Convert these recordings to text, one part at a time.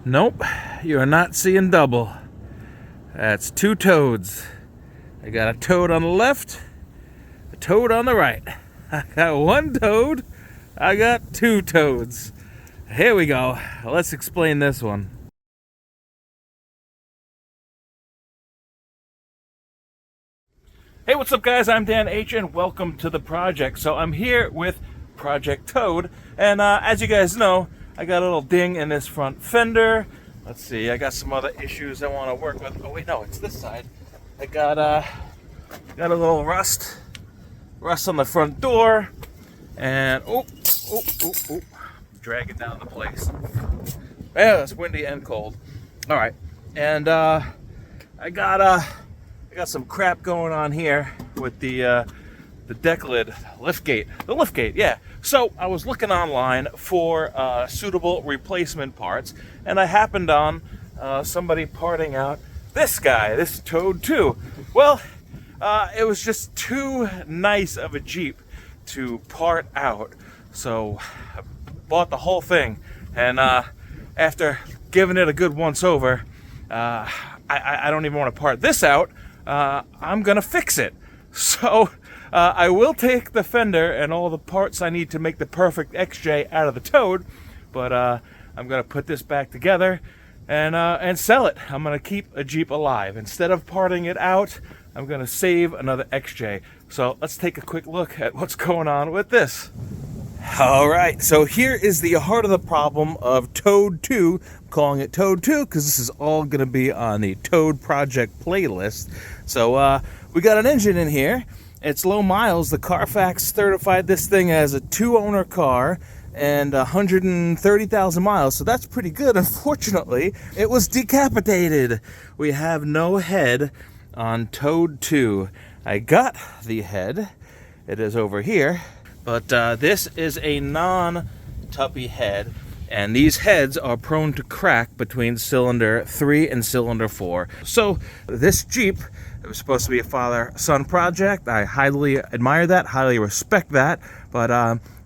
Nope, you are not seeing double. That's two toads. I got a toad on the left, a toad on the right. I got one toad, I got two toads. Here we go. Let's explain this one. Hey, what's up guys? I'm Dan H and welcome to the project. So I'm here with Project Toad, and as you guys know, I got a little ding in this front fender. Let's see, I got some other issues I want to work with. Oh wait, no, it's this side. I got a little rust on the front door, and drag it down the place. Yeah, it's windy and cold. All right, and I got some crap going on here with the deck lid liftgate. The liftgate, yeah. So I was looking online for suitable replacement parts, and I happened on somebody parting out this guy, this Toad 2. Well, it was just too nice of a Jeep to part out, so I bought the whole thing. And after giving it a good once over, I don't even want to part this out. I'm gonna fix it. So I will take the fender and all the parts I need to make the perfect XJ out of the Toad, but I'm gonna put this back together and sell it. I'm gonna keep a Jeep alive. Instead of parting it out, I'm gonna save another XJ. So let's take a quick look at what's going on with this. All right, so here is the heart of the problem of Toad 2. I'm calling it Toad 2 because this is all gonna be on the Toad Project playlist. So we got an engine in here. It's low miles. The Carfax certified this thing as a 2-owner car and 130,000 miles, so that's pretty good. Unfortunately, it was decapitated. We have no head on Toad 2. I got the head. It is over here, but this is a non-tuppy head, and these heads are prone to crack between cylinder 3 and cylinder 4. So this Jeep, it was supposed to be a father-son project. I highly admire that, highly respect that, but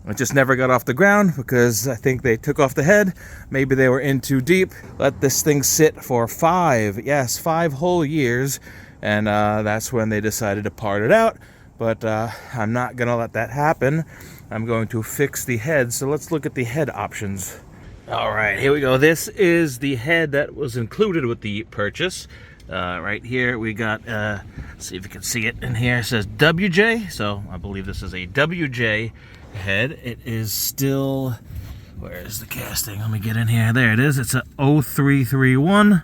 it just never got off the ground because I think they took off the head. Maybe they were in too deep. Let this thing sit for 5 whole years, and that's when they decided to part it out. But I'm not gonna let that happen. I'm going to fix the head. So let's look at the head options. All right, here we go. This is the head that was included with the purchase. Right here we got, see if you can see it in here. It says WJ, so I believe this is a WJ head. It is still, where is the casting? Let me get in here. There it is. It's a 0331.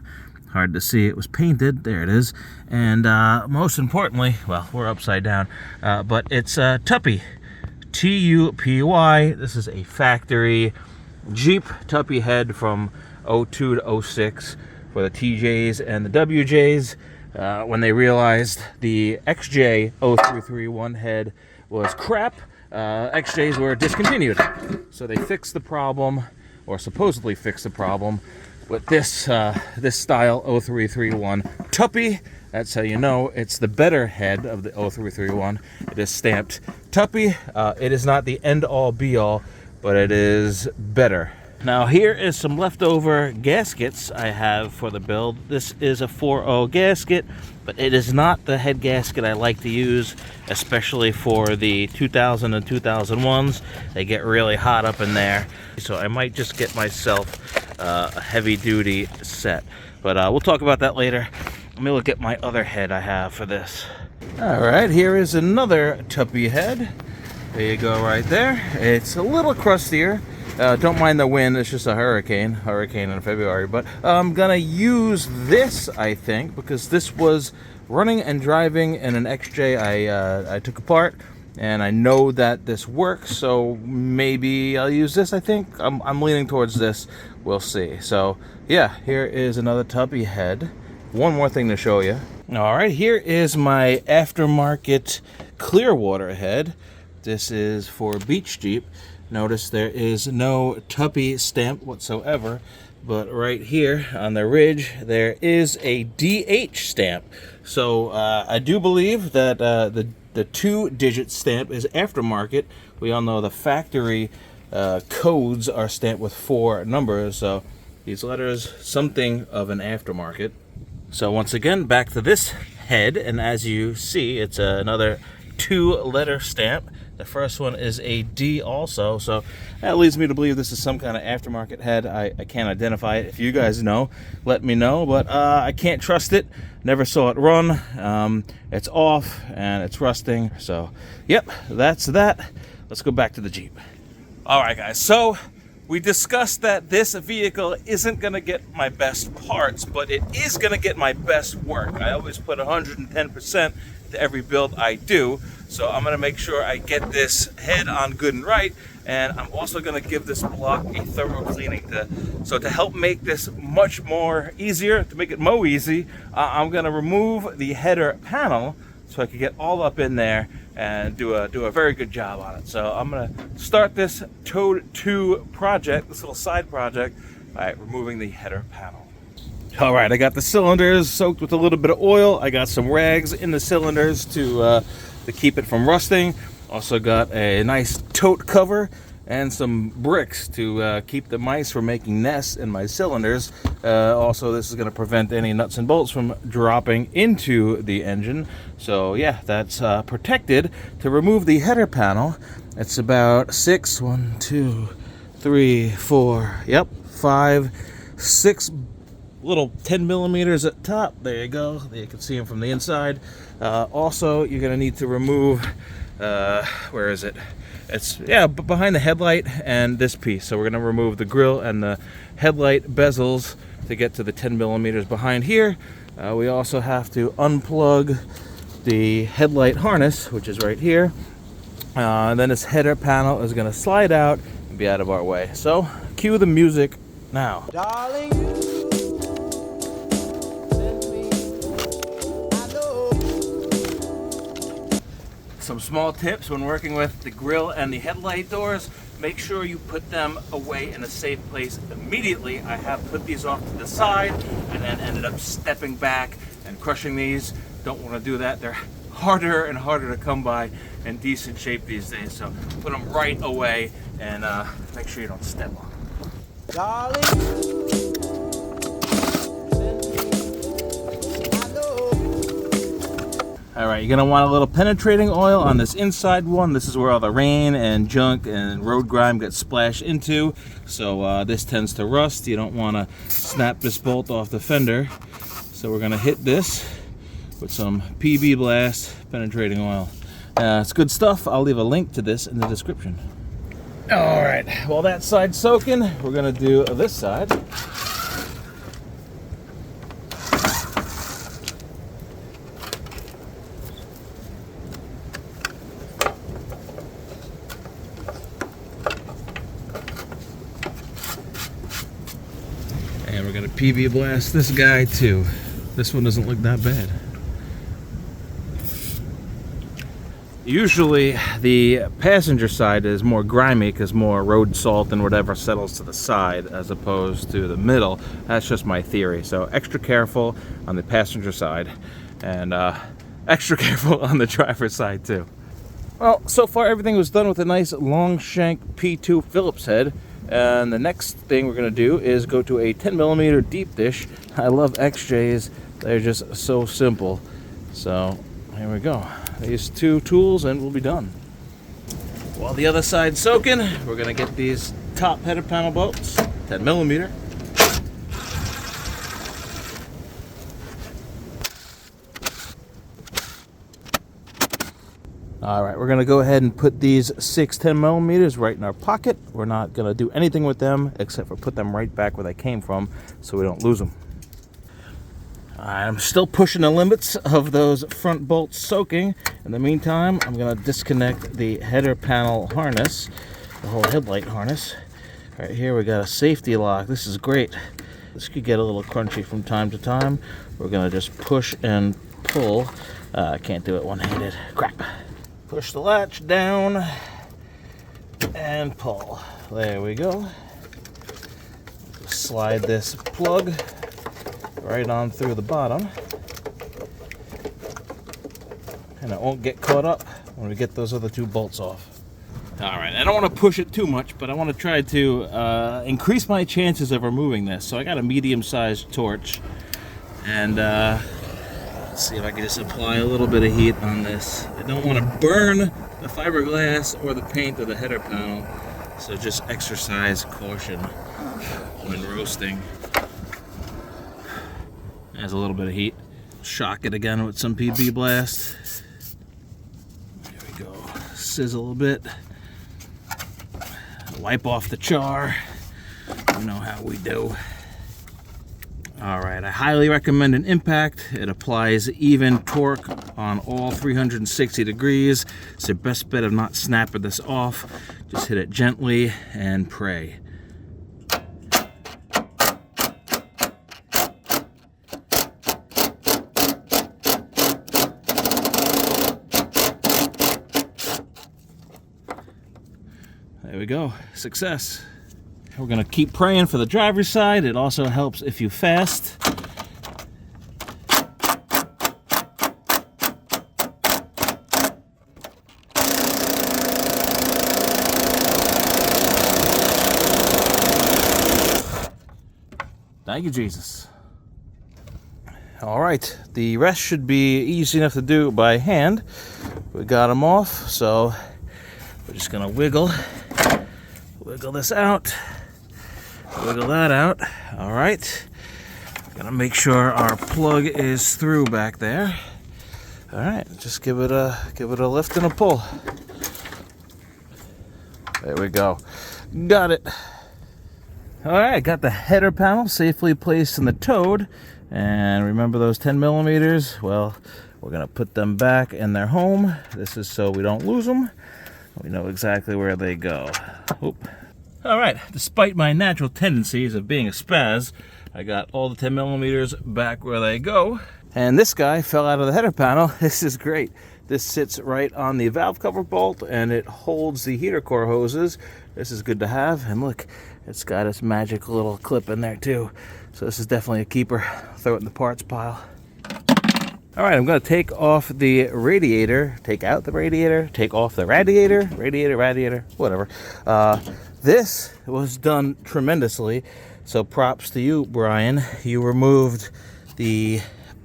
Hard to see. It was painted. There it is. And most importantly, well, we're upside down, but it's Tuppy. T-U-P-Y. This is a factory Jeep Tuppy head from 02 to 06 for the TJs and the WJs. When they realized the XJ 0331 head was crap, XJs were discontinued. So they fixed the problem, or supposedly fixed the problem, with this this style 0331 Tuppy. That's how you know it's the better head of the 0331. It is stamped Tuppy. It is not the end-all be-all, but it is better. Now here is some leftover gaskets I have for the build. This is a 4.0 gasket, but it is not the head gasket I like to use, especially for the 2000 and 2001s. They get really hot up in there. So I might just get myself a heavy-duty set. But we'll talk about that later. Let me look at my other head I have for this. All right, here is another Tuppy head. There you go right there. It's a little crustier. Don't mind the wind, it's just a hurricane in February. But I'm gonna use this, I think, because this was running and driving in an XJ I took apart, and I know that this works, so maybe I'll use this. I think I'm leaning towards this. We'll see. So yeah, here is another Tuppy head. One more thing to show you. All right, here is my aftermarket Clearwater head. This is for Beach Jeep. Notice there is no Tuppy stamp whatsoever, but right here on the ridge there is a DH stamp. So I do believe that the 2-digit stamp is aftermarket. We all know the factory codes are stamped with 4 numbers, so These letters, something of an aftermarket. So once again, back to this head, and as you see, it's another 2-letter stamp. The first one is a D also, so that leads me to believe this is some kind of aftermarket head. I can't identify it. If you guys know, let me know, but I can't trust it. Never saw it run. It's off and it's rusting, so yep, that's that. Let's go back to the Jeep. All right, guys, so we discussed that this vehicle isn't going to get my best parts, but it is going to get my best work. I always put 110% to every build I do, so I'm going to make sure I get this head on good and right, and I'm also going to give this block a thorough cleaning. To help make this much more easier, to make it mow easy, I'm going to remove the header panel so I can get all up in there and do a very good job on it. So I'm gonna start this Toad 2 project, this little side project, by removing the header panel. All right, I got the cylinders soaked with a little bit of oil. I got some rags in the cylinders to keep it from rusting. Also got a nice tote cover and some bricks to keep the mice from making nests in my cylinders. Also, this is going to prevent any nuts and bolts from dropping into the engine. So yeah, that's protected. To remove the header panel, it's about 6, 1, 2, 3, 4, yep, 5, 6 little 10 millimeters at top. There you go. You can see them from the inside. Also, you're going to need to remove, where is it? It's, yeah, behind the headlight and this piece. So we're going to remove the grill and the headlight bezels to get to the 10 millimeters behind here. We also have to unplug the headlight harness, which is right here. And then this header panel is going to slide out and be out of our way. So cue the music now. Darling, some small tips when working with the grill and the headlight doors: make sure you put them away in a safe place immediately. I have put these off to the side and then ended up stepping back and crushing these. Don't want to do that. They're harder and harder to come by in decent shape these days, so put them right away and make sure you don't step on them. Darling. All right, you're gonna want a little penetrating oil on this inside one. This is where all the rain and junk and road grime gets splashed into. So this tends to rust. You don't wanna snap this bolt off the fender. So we're gonna hit this with some PB Blast penetrating oil. It's good stuff. I'll leave a link to this in the description. All right, while that side's soaking, we're gonna do this side. And we're gonna PB Blast this guy too. This one doesn't look that bad. Usually the passenger side is more grimy because more road salt and whatever settles to the side as opposed to the middle. That's just my theory. So extra careful on the passenger side and extra careful on the driver's side too. Well, so far everything was done with a nice long shank P2 Phillips head. And the next thing we're going to do is go to a 10mm deep dish. I love XJs. They're just so simple. So here we go. These two tools and we'll be done. While the other side's soaking, we're going to get these top header panel bolts, 10mm. All right, we're gonna go ahead and put these 6 10mm right in our pocket. We're not gonna do anything with them except for put them right back where they came from so we don't lose them. All right, I'm still pushing the limits of those front bolts soaking. In the meantime, I'm gonna disconnect the header panel harness, the whole headlight harness. Right here we got a safety lock. This is great. This could get a little crunchy from time to time. We're gonna just push and pull. I can't do it one-handed. Crap. Push the latch down and pull. There we go. Slide this plug right on through the bottom. And it won't get caught up when we get those other two bolts off. All right, I don't want to push it too much, but I want to try to increase my chances of removing this. So I got a medium-sized torch, and let's see if I can just apply a little bit of heat on this. I don't want to burn the fiberglass or the paint of the header panel, so just exercise caution when roasting. There's a little bit of heat. Shock it again with some PB blast. There we go. Sizzle a bit. Wipe off the char. You know how we do. Alright, I highly recommend an impact. It applies even torque on all 360 degrees. It's your best bet of not snapping this off. Just hit it gently and pray. There we go. Success. We're going to keep praying for the driver's side. It also helps if you fast. Thank you, Jesus. All right, the rest should be easy enough to do by hand. We got them off, so we're just going to wiggle this out. Wiggle that out. All right. Gonna make sure our plug is through back there. All right. Just give it a lift and a pull. There we go. Got it. All right. Got the header panel safely placed in the toad. And remember those 10 millimeters? Well, we're gonna put them back in their home. This is so we don't lose them. We know exactly where they go. Oop. All right, despite my natural tendencies of being a spaz, I got all the 10 millimeters back where they go. And this guy fell out of the header panel. This is great. This sits right on the valve cover bolt and it holds the heater core hoses. This is good to have. And look, it's got its magic little clip in there too. So this is definitely a keeper. Throw it in the parts pile. All right, I'm going to take off the radiator, take out the radiator, take off the radiator, radiator, whatever. This was done tremendously, so props to you, Brian. You removed the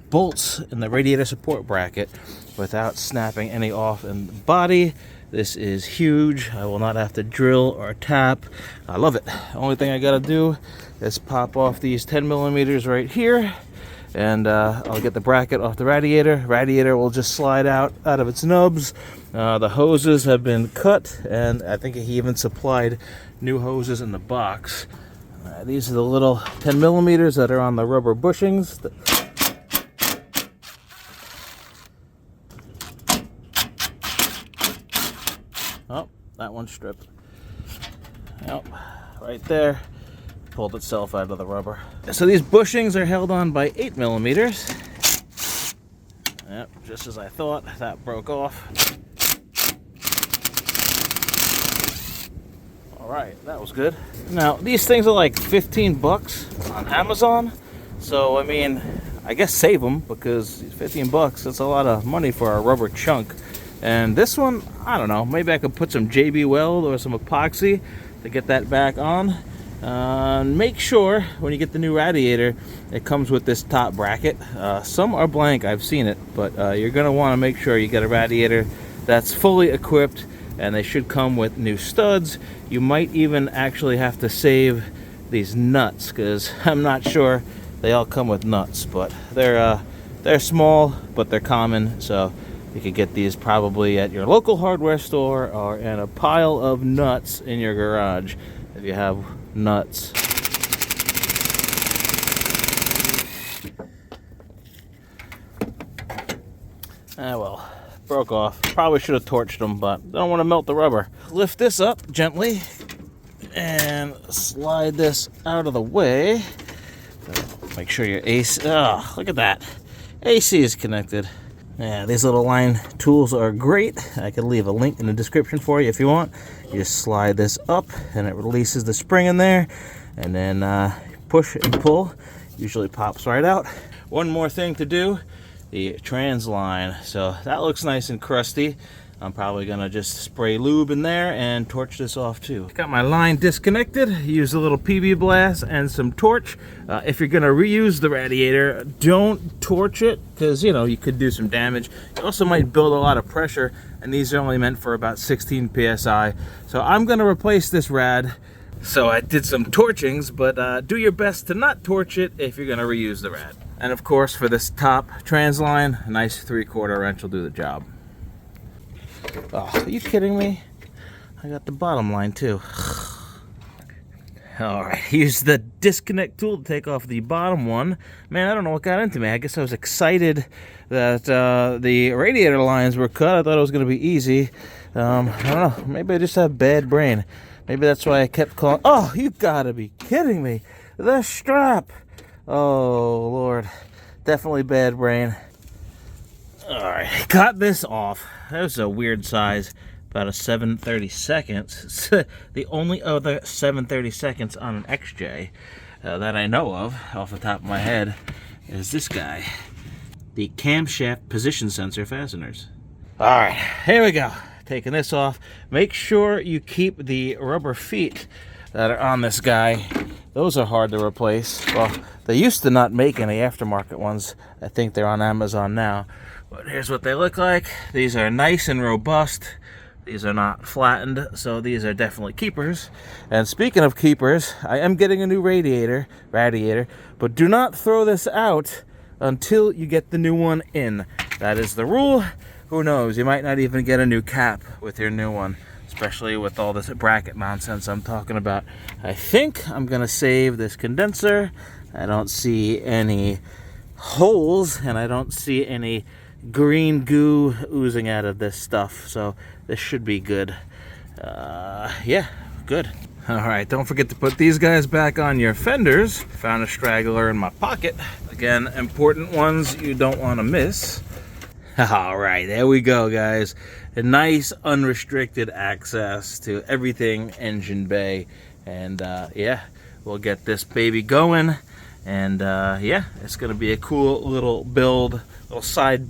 bolts in the radiator support bracket without snapping any off in the body. This is huge. I will not have to drill or tap. I love it. The only thing I got to do is pop off these 10 millimeters right here. And I'll get the bracket off the radiator. Radiator will just slide out of its nubs. The hoses have been cut, and I think he even supplied new hoses in the box. These are the little 10 millimeters that are on the rubber bushings. Oh, that one's stripped. Yep, right there. Pulled itself out of the rubber. So these bushings are held on by 8 millimeters. Yep, just as I thought, that broke off. All right, that was good. Now, these things are like 15 bucks on Amazon. So, I mean, I guess save them because 15 bucks, that's a lot of money for a rubber chunk. And this one, I don't know, maybe I could put some JB Weld or some epoxy to get that back on. Make sure when you get the new radiator it comes with this top bracket. Some are blank, I've seen it, but you're going to want to make sure you get a radiator that's fully equipped, and they should come with new studs. You might even actually have to save these nuts because I'm not sure they all come with nuts, but they're small but they're common, so you could get these probably at your local hardware store or in a pile of nuts in your garage if you have nuts. Well, broke off. Probably should have torched them, but I don't want to melt the rubber. Lift this up gently and slide this out of the way. Make sure your AC, oh, look at that. AC is connected. Yeah, these little line tools are great. I can leave a link in the description for you if you want. You just slide this up and it releases the spring in there, and then push and pull. Usually pops right out. One more thing to do, the trans line. So that looks nice and crusty. I'm probably gonna just spray lube in there and torch this off too. Got my line disconnected, use a little PB blast and some torch. If you're gonna reuse the radiator, don't torch it, because you know, you could do some damage. You also might build a lot of pressure, and these are only meant for about 16 psi. So I'm gonna replace this rad. So I did some torchings, but do your best to not torch it if you're gonna reuse the rad. And of course, for this top trans line, a nice 3/4 wrench will do the job. Oh, are you kidding me? I got the bottom line too. Alright, use the disconnect tool to take off the bottom one. Man, I don't know what got into me. I guess I was excited that the radiator lines were cut. I thought it was going to be easy. I don't know. Maybe I just have bad brain. Maybe that's why I kept calling. Oh, you gotta be kidding me. The strap. Oh, Lord. Definitely bad brain. Alright, got this off. That was a weird size. About a 7/32. The only other 7/32 on an XJ that I know of, off the top of my head, is this guy. The camshaft position sensor fasteners. Alright, here we go. Taking this off. Make sure you keep the rubber feet that are on this guy. Those are hard to replace. Well, they used to not make any aftermarket ones. I think they're on Amazon now. But here's what they look like. These are nice and robust. These are not flattened, so these are definitely keepers. And speaking of keepers, I am getting a new radiator, but do not throw this out until you get the new one in. That is the rule. Who knows, you might not even get a new cap with your new one, especially with all this bracket nonsense I'm talking about. I think I'm gonna save this condenser. I don't see any holes, and I don't see any green goo oozing out of this stuff, so this should be good. Yeah, good. Alright, don't forget to put these guys back on your fenders. Found a straggler in my pocket. Again, important ones you don't want to miss. Alright, there we go, guys. A nice unrestricted access to everything engine bay. And yeah, we'll get this baby going. And yeah, it's going to be a cool little build, little side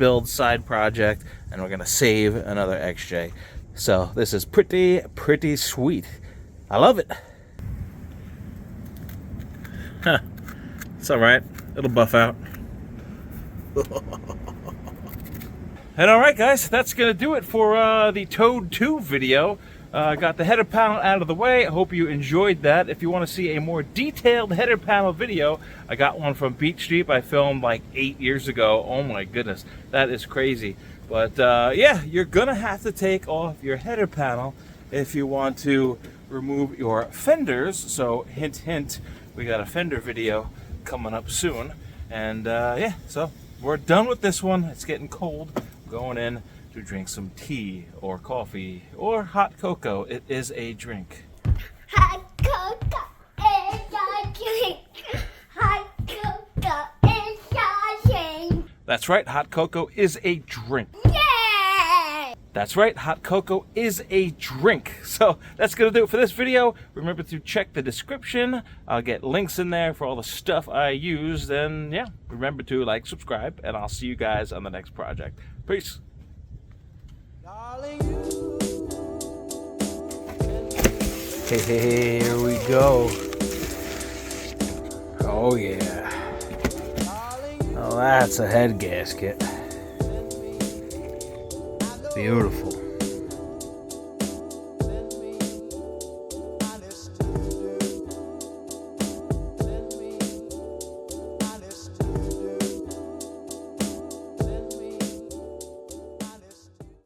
project. And we're going to save another XJ. So this is pretty sweet. I love it. Huh. It's alright. It'll buff out. And alright guys, that's going to do it for the Toad 2 video. Got the header panel out of the way. I hope you enjoyed that. If you want to see a more detailed header panel video, I got one from Beach Street I filmed like 8 years ago. Oh my goodness, that is crazy. But yeah, you're going to have to take off your header panel if you want to remove your fenders. So hint, hint, we got a fender video coming up soon. And yeah, so we're done with this one. It's getting cold. Going in to drink some tea or coffee or hot cocoa. It is a drink. Hot cocoa is a drink. Hot cocoa is a drink. That's right, hot cocoa is a drink. Yay! That's right, hot cocoa is a drink. So that's going to do it for this video. Remember to check the description. I'll get links in there for all the stuff I used. And yeah, remember to like, subscribe, and I'll see you guys on the next project. Peace. Hey, here we go. Oh yeah. Oh, that's a head gasket. Beautiful.